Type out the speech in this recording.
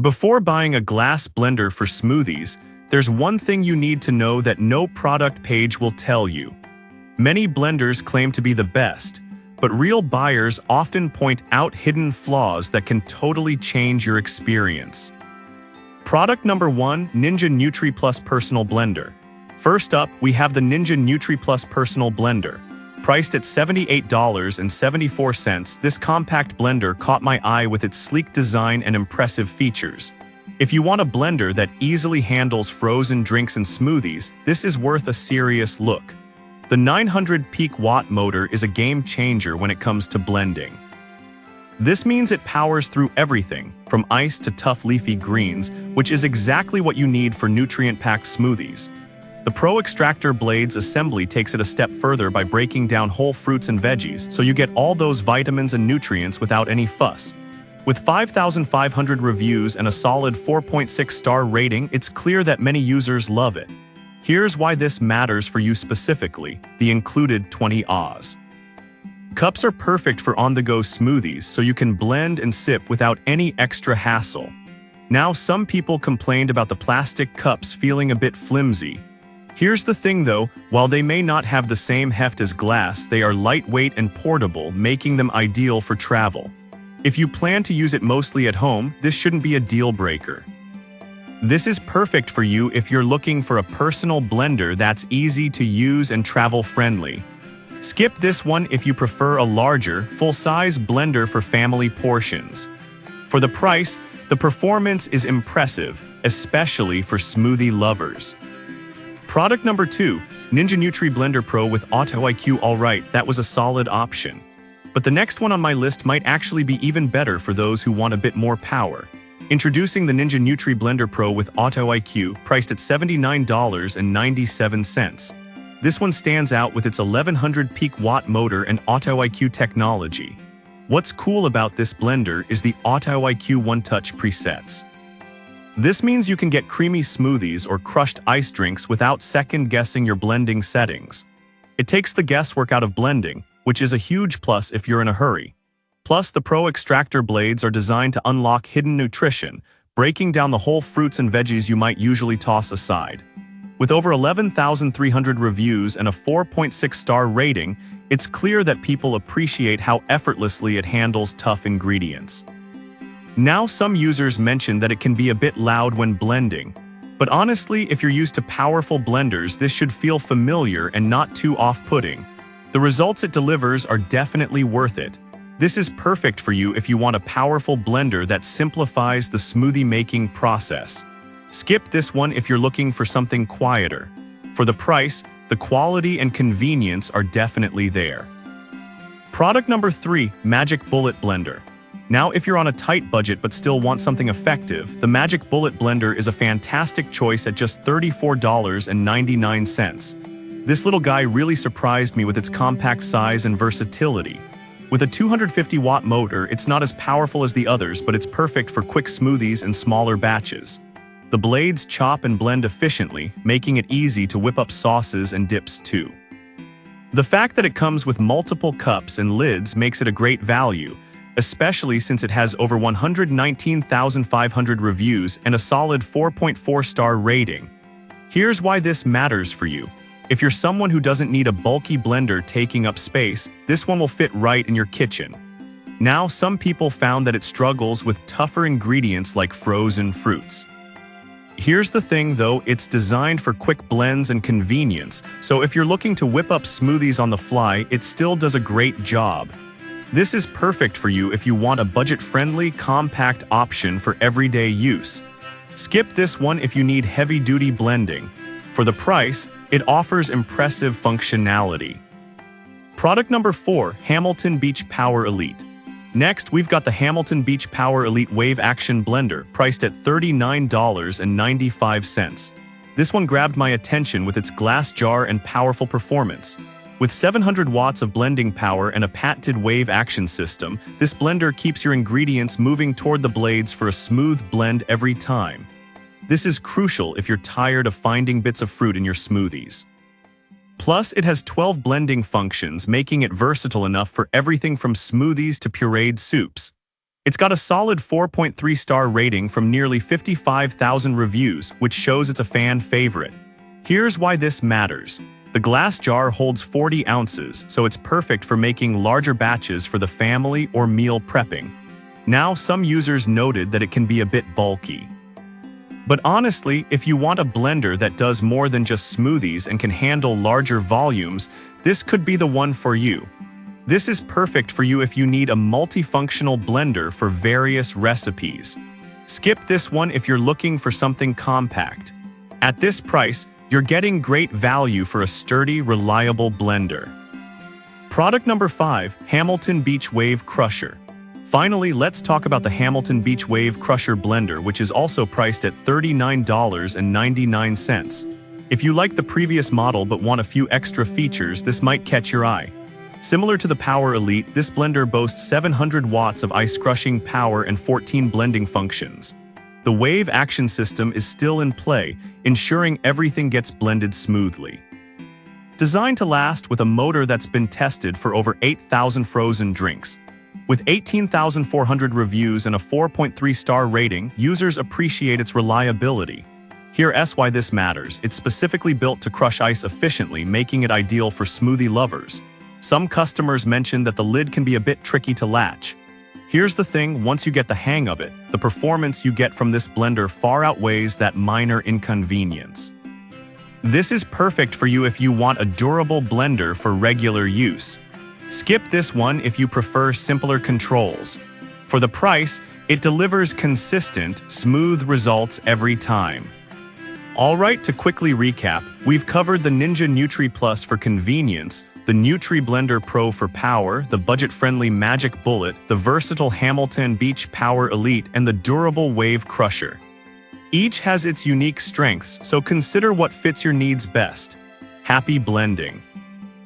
Before buying a glass blender for smoothies, there's one thing you need to know that no product page will tell you. Many blenders claim to be the best, but real buyers often point out hidden flaws that can totally change your experience. Product number 1, Ninja Nutri+ Personal Blender. First up, we have the Ninja Nutri+ Personal Blender. Priced at $78.74, this compact blender caught my eye with its sleek design and impressive features. If you want a blender that easily handles frozen drinks and smoothies, this is worth a serious look. The 900 peak watt motor is a game changer when it comes to blending. This means it powers through everything, from ice to tough leafy greens, which is exactly what you need for nutrient-packed smoothies. The Pro Extractor Blade's assembly takes it a step further by breaking down whole fruits and veggies, so you get all those vitamins and nutrients without any fuss. With 5,500 reviews and a solid 4.6-star rating, it's clear that many users love it. Here's why this matters for you specifically: the included 20 Oz. Cups are perfect for on-the-go smoothies, so you can blend and sip without any extra hassle. Now, some people complained about the plastic cups feeling a bit flimsy. Here's the thing though, while they may not have the same heft as glass, they are lightweight and portable, making them ideal for travel. If you plan to use it mostly at home, this shouldn't be a deal breaker. This is perfect for you if you're looking for a personal blender that's easy to use and travel-friendly. Skip this one if you prefer a larger, full-size blender for family portions. For the price, the performance is impressive, especially for smoothie lovers. Product number 2, Ninja Nutri Blender Pro with Auto IQ. Alright, that was a solid option. But the next one on my list might actually be even better for those who want a bit more power. Introducing the Ninja Nutri Blender Pro with Auto IQ, priced at $79.97. This one stands out with its 1100 peak watt motor and Auto IQ technology. What's cool about this blender is the Auto IQ one-touch presets. This means you can get creamy smoothies or crushed ice drinks without second-guessing your blending settings. It takes the guesswork out of blending, which is a huge plus if you're in a hurry. Plus, the Pro Extractor Blades are designed to unlock hidden nutrition, breaking down the whole fruits and veggies you might usually toss aside. With over 11,300 reviews and a 4.6-star rating, it's clear that people appreciate how effortlessly it handles tough ingredients. Now, some users mention that it can be a bit loud when blending, but honestly, if you're used to powerful blenders, this should feel familiar and not too off-putting. The results it delivers are definitely worth it. This is perfect for you if you want a powerful blender that simplifies the smoothie-making process. Skip this one if you're looking for something quieter. For the price, the quality and convenience are definitely there. Product number 3, Magic Bullet Blender. Now, if you're on a tight budget but still want something effective, the Magic Bullet Blender is a fantastic choice at just $34.99. This little guy really surprised me with its compact size and versatility. With a 250-watt motor, it's not as powerful as the others, but it's perfect for quick smoothies and smaller batches. The blades chop and blend efficiently, making it easy to whip up sauces and dips too. The fact that it comes with multiple cups and lids makes it a great value, especially since it has over 119,500 reviews and a solid 4.4-star rating. Here's why this matters for you. If you're someone who doesn't need a bulky blender taking up space, this one will fit right in your kitchen. Now, some people found that it struggles with tougher ingredients like frozen fruits. Here's the thing though, it's designed for quick blends and convenience, so if you're looking to whip up smoothies on the fly, it still does a great job. This is perfect for you if you want a budget-friendly, compact option for everyday use. Skip this one if you need heavy-duty blending. For the price, it offers impressive functionality. Product number 4, Hamilton Beach Power Elite. Next, we've got the Hamilton Beach Power Elite Wave Action Blender, priced at $39.95. This one grabbed my attention with its glass jar and powerful performance. With 700 watts of blending power and a patented wave action system, this blender keeps your ingredients moving toward the blades for a smooth blend every time. This is crucial if you're tired of finding bits of fruit in your smoothies. Plus, it has 12 blending functions, making it versatile enough for everything from smoothies to pureed soups. It's got a solid 4.3-star rating from nearly 55,000 reviews, which shows it's a fan favorite. Here's why this matters. The glass jar holds 40 ounces, so it's perfect for making larger batches for the family or meal prepping. Now, some users noted that it can be a bit bulky. But honestly, if you want a blender that does more than just smoothies and can handle larger volumes, this could be the one for you. This is perfect for you if you need a multifunctional blender for various recipes. Skip this one if you're looking for something compact. At this price, you're getting great value for a sturdy, reliable blender. Product number 5, Hamilton Beach Wave Crusher. Finally, let's talk about the Hamilton Beach Wave Crusher blender, which is also priced at $39.99. If you like the previous model but want a few extra features, this might catch your eye. Similar to the Power Elite, this blender boasts 700 watts of ice crushing power and 14 blending functions. The Wave action system is still in play, ensuring everything gets blended smoothly. Designed to last with a motor that's been tested for over 8,000 frozen drinks. With 18,400 reviews and a 4.3-star rating, users appreciate its reliability. Here's why this matters. It's specifically built to crush ice efficiently, making it ideal for smoothie lovers. Some customers mentioned that the lid can be a bit tricky to latch. Here's the thing, once you get the hang of it, the performance you get from this blender far outweighs that minor inconvenience. This is perfect for you if you want a durable blender for regular use. Skip this one if you prefer simpler controls. For the price, it delivers consistent, smooth results every time. Alright, to quickly recap, we've covered the Ninja Nutri Plus for convenience, the Nutri Blender Pro for power, the budget-friendly Magic Bullet, the versatile Hamilton Beach Power Elite, and the durable Wave Crusher. Each has its unique strengths, so consider what fits your needs best. Happy blending!